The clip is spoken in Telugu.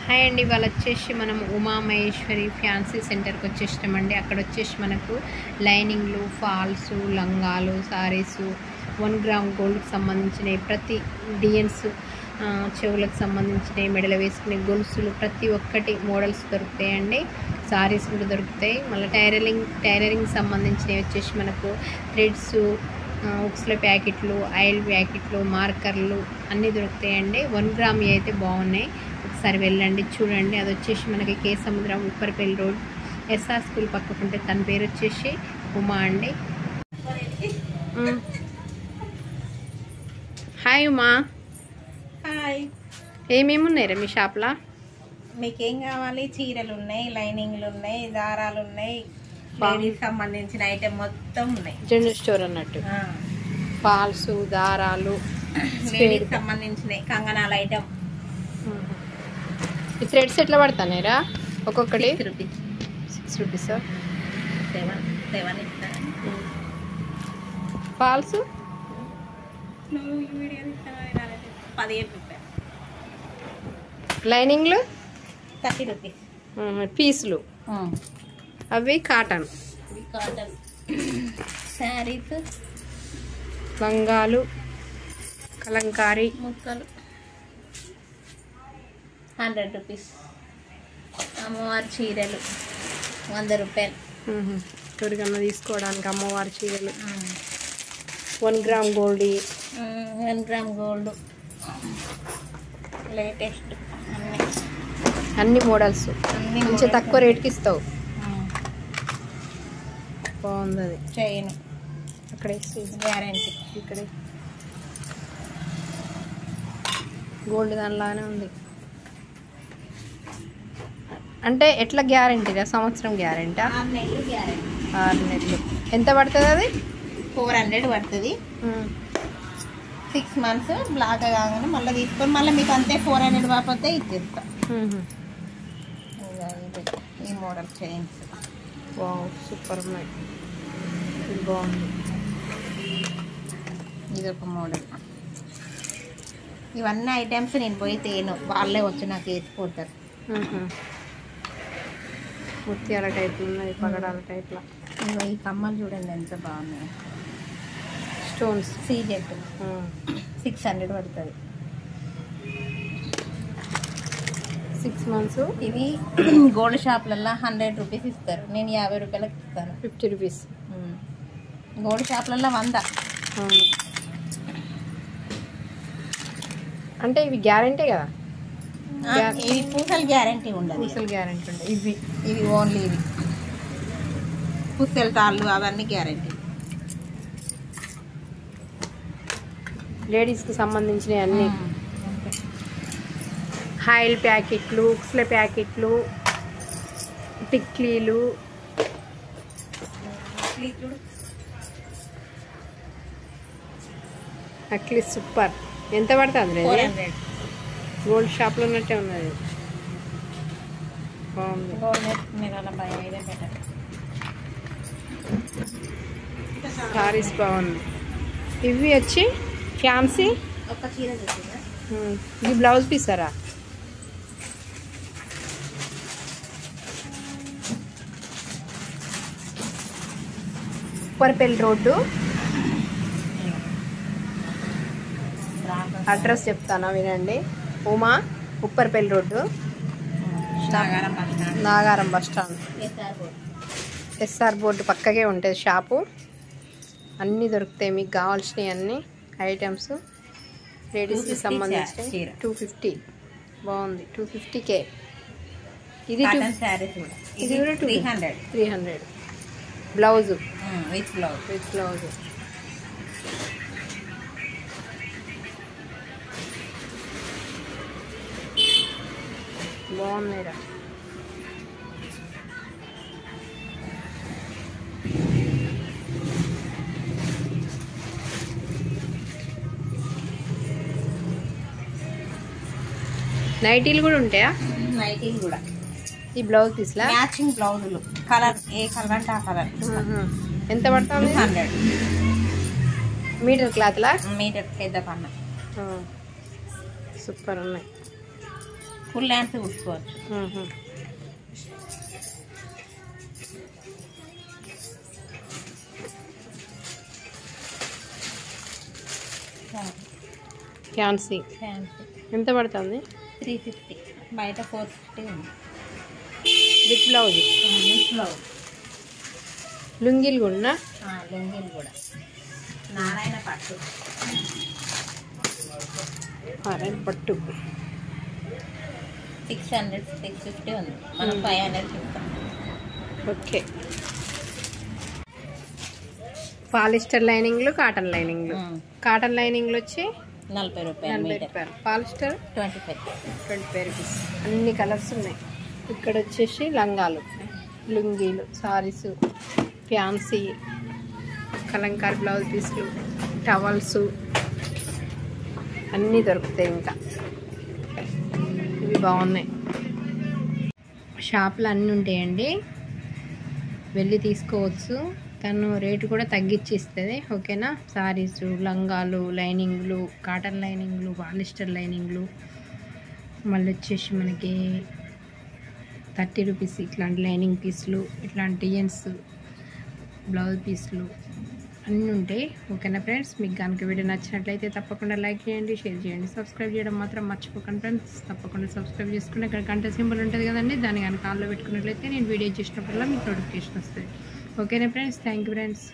హాయ్ అండి, వాళ్ళు వచ్చేసి మనం ఉమా మహేశ్వరి ఫ్యాన్సీ సెంటర్కి వచ్చేసామండి. అక్కడ వచ్చేసి మనకు లైనింగ్లు, ఫాల్స్, లంగాలు, సారీసు, 1 గ్రామ్ గోల్డ్కి సంబంధించినవి, ప్రతి డిజైన్స్, చెవులకు సంబంధించినవి, మెడలు వేసుకునే గొలుసులు, ప్రతి ఒక్కటి మోడల్స్ దొరుకుతాయండి. సారీస్ కూడా దొరుకుతాయి. మళ్ళీ టైలరింగ్ సంబంధించినవి వచ్చేసి మనకు థ్రెడ్స్, ఉక్స్ల ప్యాకెట్లు, ఆయిల్ ప్యాకెట్లు, మార్కర్లు అన్నీ దొరుకుతాయండి. 1 గ్రామ్ అయితే బాగున్నాయి, ఒకసారి వెళ్ళండి చూడండి. అది వచ్చేసి మనకి కే సముద్రం, ఉప్పర్పల్లి రోడ్, ఎస్ఆర్ స్కూల్ పక్కకుంటే. తన పేరు వచ్చేసి ఉమా అండి. హాయ్ ఉమా. హాయ్, ఏమేమి ఉన్నాయిరా మీ షాప్లో? మీకేం కావాలి? చీరలు ఉన్నాయి, లైనింగ్లు ఉన్నాయి, దారాలు ఉన్నాయి, లేడీస్ సంబంధించిన ఐటమ్ మొత్తం ఉన్నాయి. జనరల్ స్టోర్ అన్నట్టు. ఫాల్స్, దారాలు, లేడీస్ సంబంధించినవి, కంగనాల ఐటమ్. ఈ థ్రెడ్స్ ఎట్లా పడతానేరా? ఒక్కొక్కటి 6 రూపీస్. 7 ఇస్తాను. ఫాల్స్ 17 రూపాయలు. లైనింగ్లు 30 రూపీస్. పీసులు అవి కాటన్. కాటన్ శారీస్, లంగాలు, కలంకారీ ముక్కలు 100 రూపీస్. అమ్మవారి చీరలు 100 రూపాయలు. ఎవరికన్నా తీసుకోవడానికి అమ్మవారి చీరలు. 1 gram gold, 1 gram gold, latest అన్ని మోడల్స్ కొంచెం తక్కువ రేట్కి ఇస్తావు. బాగుంది అది. చైన్ అక్కడే గ్యారంటీ. ఇక్కడే గోల్డ్ దానిలానే ఉంది. అంటే ఎట్లా గ్యారంటీగా? సంవత్సరం గ్యారంటీ? 6 నెలలు గ్యారంటీ. 6 నెలలు. ఎంత పడుతుంది అది? 400 పడుతుంది. 6 మంత్స్ బ్లాక్ కాగానే మళ్ళీ తీసుకొని మళ్ళీ మీకు అంతే 400 కాకపోతే ఇచ్చేస్తా. ఈ మోడల్ చైన్స్ వావ్, సూపర్ ఉన్నాయి. ఇది బాగుంది. ఇది ఒక మోడల్. ఇవన్నీ ఐటమ్స్ నేను పోయి తేను, వాళ్ళే వచ్చి నాకు వేసిపోతారు. ముత్యాల టైప్లో ఉన్నాయి, పగడాల టైప్లో. ఈ కమ్మలు చూడండి ఎంత బాగున్నాయి. స్టోన్స్ సీజెట్ 600 పడుతుంది. 6 మంత్స్. ఇవి గోల్డ్ షాప్లల్లో 100 రూపీస్ ఇస్తారు, నేను 50 రూపాయలకి ఇస్తాను. 50 రూపీస్. గోల్డ్ షాప్లల్లో 100. అంటే ఇవి గ్యారంటీ కదా? ఇవి పూసలు గ్యారంటీ ఉండదు. పూసలు గ్యారంటీ ఉండదు. ఇవి ఓన్లీ ఇవి పూసలు తాళ్ళు అవన్నీ గ్యారంటీ. లేడీస్కి సంబంధించినవి అన్నీ. ఆయిల్ ప్యాకెట్లు, ఉక్స్ల ప్యాకెట్లు, టిక్లీలు, నక్లీస్. సూపర్. ఎంత పడుతుంది? 400. గోల్డ్ షాప్లో ఉన్నట్టే ఉన్నది. బాగుంది. సారీస్ బాగుంది. ఇవి వచ్చి ఫ్యాన్సీ. ఒక చీర చూసిందా? ఇది బ్లౌజ్ పీసారా? ఉప్పర్పల్లి రోడ్డు. అడ్రస్ చెప్తానా వినండి. Uma, Upparpalli road, Nagaram bus stand, SR board పక్కకే ఉంటుంది షాపు. అన్నీ దొరుకుతాయి మీకు కావాల్సినవి అన్ని ఐటమ్స్. లేడీస్కి సంబంధించి 250. బాగుంది. 250K. ఇది కూడా 300. Blouse with blouse. బాగున్నాయిరా. నైటీలు కూడా ఉంటాయా? నైటీలు కూడా. ఈ బ్లౌజ్ పీస్లా మ్యాచింగ్ బ్లౌజులు, కలర్ ఏ కలర్ అంటే ఆ కలర్. ఎంత పడుతుంది? 200 మీటర్ క్లాత్లా? మీటర్ పెద్ద కన్నా. సూపర్ ఉన్నాయి. Full hands కుట్టుకోవచ్చు. ఫ్యాన్సీ ఎంత పడుతుంది? 350, బయట 450 ఉంది. With blouse. లుంగీలు కూడా? లుంగీలు కూడా నారాయణ పట్టు. నారాయణ పట్టు 600, 650 ఉంది. మనం 500 ఇస్తాం. ఓకే. పాలిస్టర్ లైనింగ్లు, కాటన్ లైనింగ్లు. కాటన్ లైనింగ్లు వచ్చి 40 రూపాయలు. Polyester 25 rupees. అన్ని కలర్స్ ఉన్నాయి. ఇక్కడ వచ్చేసి లంగాలు, లుంగీలు, సారీసు, ఫ్యాన్సీ, కలంకారీ బ్లౌజ్ పీస్లు, టవల్స్ అన్నీ దొరుకుతాయి. ఇంకా ఇవి బాగున్నాయి. షాప్లో అన్నీ ఉంటాయండి, వెళ్ళి తీసుకోవచ్చు. తను రేటు కూడా తగ్గించి ఇస్తుంది. ఓకేనా? సారీసు, లంగాలు, లైనింగ్లు, కాటన్ లైనింగ్లు, పాలిస్టర్ లైనింగ్లు, మళ్ళీ వచ్చేసి మనకి 30 రూపీస్ ఇట్లాంటి లైనింగ్ పీస్లు, ఇట్లాంటి డిజైన్స్ బ్లౌజ్ పీస్లు అన్నీ ఉంటాయి. ఓకేనా ఫ్రెండ్స్? మీకు కనుక వీడియో నచ్చినట్లయితే తప్పకుండా లైక్ చేయండి, షేర్ చేయండి, సబ్స్క్రైబ్ చేయడం మాత్రం మర్చిపోకండి ఫ్రెండ్స్. తప్పకుండా సబ్స్క్రైబ్ చేసుకుని ఇక్కడ గంట సింబల్ ఉంటుంది కదండి, దాన్ని కనుక ఆన్లో పెట్టుకున్నట్లయితే నేను వీడియో చేసినప్పుడల్లా మీకు నోటిఫికేషన్ వస్తుంది. ఓకేనా ఫ్రెండ్స్? Thank you friends.